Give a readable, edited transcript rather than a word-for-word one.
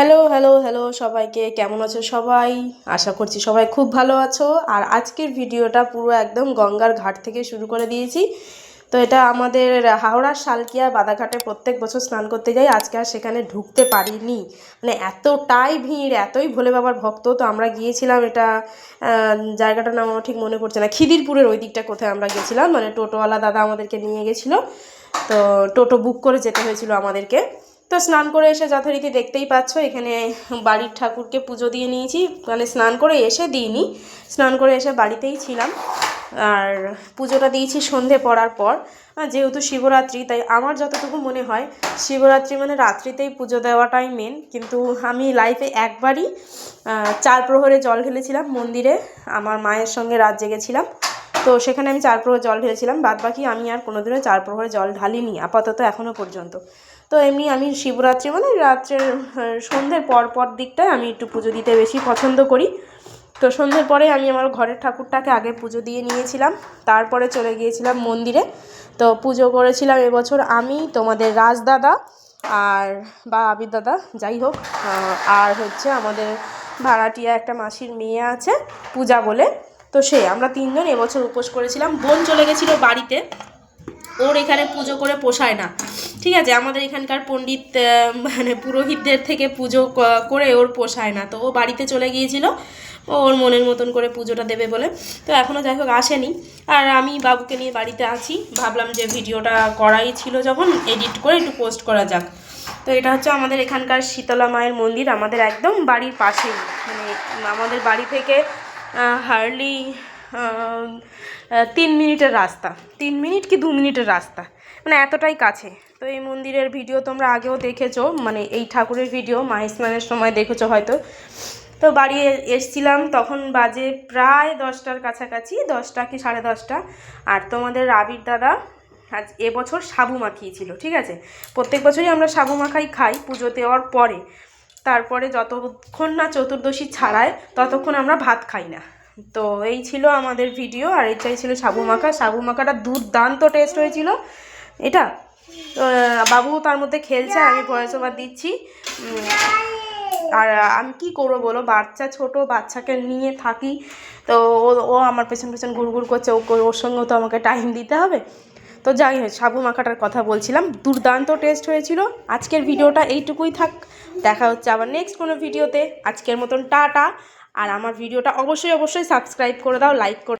Hello hello hello সবাইকে, কেমন আছো সবাই? আশা করছি সবাই খুব ভালো আছো। আর আজকের ভিডিওটা পুরো একদম গঙ্গার ঘাট থেকে শুরু করে দিয়েছি। তো এটা আমাদের হাওড়ার শালকিয়া বাদাঘাটে প্রত্যেক বছর স্নান করতে যাই। আজকে আর সেখানে ঢুকতে পারিনি, মানে এতটাই ভিড়, এতই ভোলে বাবার ভক্ত। তো আমরা গিয়েছিলাম, এটা জায়গাটার নাম আমার ঠিক মনে পড়ছে না, খিদিরপুরের ওই দিকটা কোথায় আমরা গেছিলাম, মানে টোটোওয়ালা দাদা আমাদেরকে নিয়ে গেছিলো। তো টোটো বুক করে যেতে হয়েছিল আমাদেরকে। তো স্নান করে এসে যথারীতি দেখতেই পাচ্ছ, এখানে বাড়ির ঠাকুরকে পুজো দিয়ে নিয়েছি। মানে স্নান করে এসে দিইনি, স্নান করে এসে বাড়িতেই ছিলাম। আর পুজোটা দিয়েছি সন্ধে পড়ার পর। যেহেতু শিবরাত্রি, তাই আমার যতটুকু মনে হয় শিবরাত্রি মানে রাত্রিতেই পুজো দেওয়াটাই মেন। কিন্তু আমি লাইফে একবারই 4 প্রহরে জল ঢেলেছিলাম মন্দিরে, আমার মায়ের সঙ্গে রাত জেগেছিলাম। তো সেখানে আমি 4 প্রহর জল ঢেলেছিলাম, বাদবাকি আমি আর কোনোদিনও 4 প্রহরে জল ঢালিনি আপাতত এখনও পর্যন্ত। তো এমনি আমি শিবরাত্রি মানে রাত্রের সন্ধ্যের পর দিকটায় আমি একটু পুজো দিতে বেশি পছন্দ করি। তো সন্ধ্যের পরে আমি আমার ঘরের ঠাকুরটাকে আগে পুজো দিয়ে নিয়েছিলাম, তারপরে চলে গিয়েছিলাম মন্দিরে। তো পুজো করেছিলাম এবছর আমি, তোমাদের রাজদাদা আর বা আবির দাদা যাই হোক, আর হচ্ছে আমাদের ভাড়াটিয়া একটা মাসির মেয়ে আছে পূজা বলে, তো আমরা 3 জন এবছর উপোস করেছিলাম। বোন চলে গেছিলো বাড়িতে, ওর এখানে পুজো করে পোষায় না, ঠিক আছে। আমাদের এখানকার পণ্ডিত মানে পুরোহিতদের থেকে পুজো করে ওর পোষায় না, তো ও বাড়িতে চলে গিয়েছিল ওর মনের মতন করে পুজোটা দেবে বলে। তো এখনও যাই হোক আসেনি। আর আমি বাবুকে নিয়ে বাড়িতে আছি, ভাবলাম যে ভিডিওটা করাই ছিল যখন, এডিট করে একটু পোস্ট করা যাক। তো এটা হচ্ছে আমাদের এখানকার শীতলা মায়ের মন্দির, আমাদের একদম বাড়ির পাশেই। মানে আমাদের বাড়ি থেকে হার্ডলি 3 মিনিটের রাস্তা, 3 মিনিট কি 2 মিনিটের রাস্তা, মানে এতটাই কাছে। তো এই মন্দিরের ভিডিও তোমরা আগেও দেখেছো, মানে এই ঠাকুরের ভিডিও মায়ের স্নানের সময় দেখেছো হয়তো। তো বাড়ি এসছিলাম তখন বাজে প্রায় 10টার কাছাকাছি, 10টা কি 10:30। আর তোমাদের আবির দাদা আজ এবছর সাবু মাখিয়েছিল, ঠিক আছে। প্রত্যেক বছরই আমরা সাবু মাখাই খাই পুজো দেওয়ার পরে, তারপরে যতক্ষণ না চতুর্দশী ছাড়ায় ততক্ষণ আমরা ভাত খাই না। তো এই ছিল আমাদের ভিডিও, আর এটাই ছিল সাবু মাখা। সাবু মাখাটা দুর্দান্ত টেস্ট হয়েছিল এটা। তো বাবু তার মধ্যে খেলছে, আমি ভয়েস ওভার দিচ্ছি। আর আমি কি করবো বলো, বাচ্চা ছোট বাচ্চাকে নিয়ে থাকি, তো ও আমার পেছন পেছন ঘুরঘুর করছে, ওর সঙ্গেও তো আমাকে টাইম দিতে হবে। তো যাই হোক, সাবু মাখাটার কথা বলছিলাম, দুর্দান্ত টেস্ট হয়েছিল। আজকের ভিডিওটা এইটুকুই থাক, দেখা হচ্ছে আবার নেক্সট কোনো ভিডিওতে। আজকের মতন টাটা। আর আমার ভিডিওটা অবশ্যই সাবস্ক্রাইব করে দাও, লাইক করে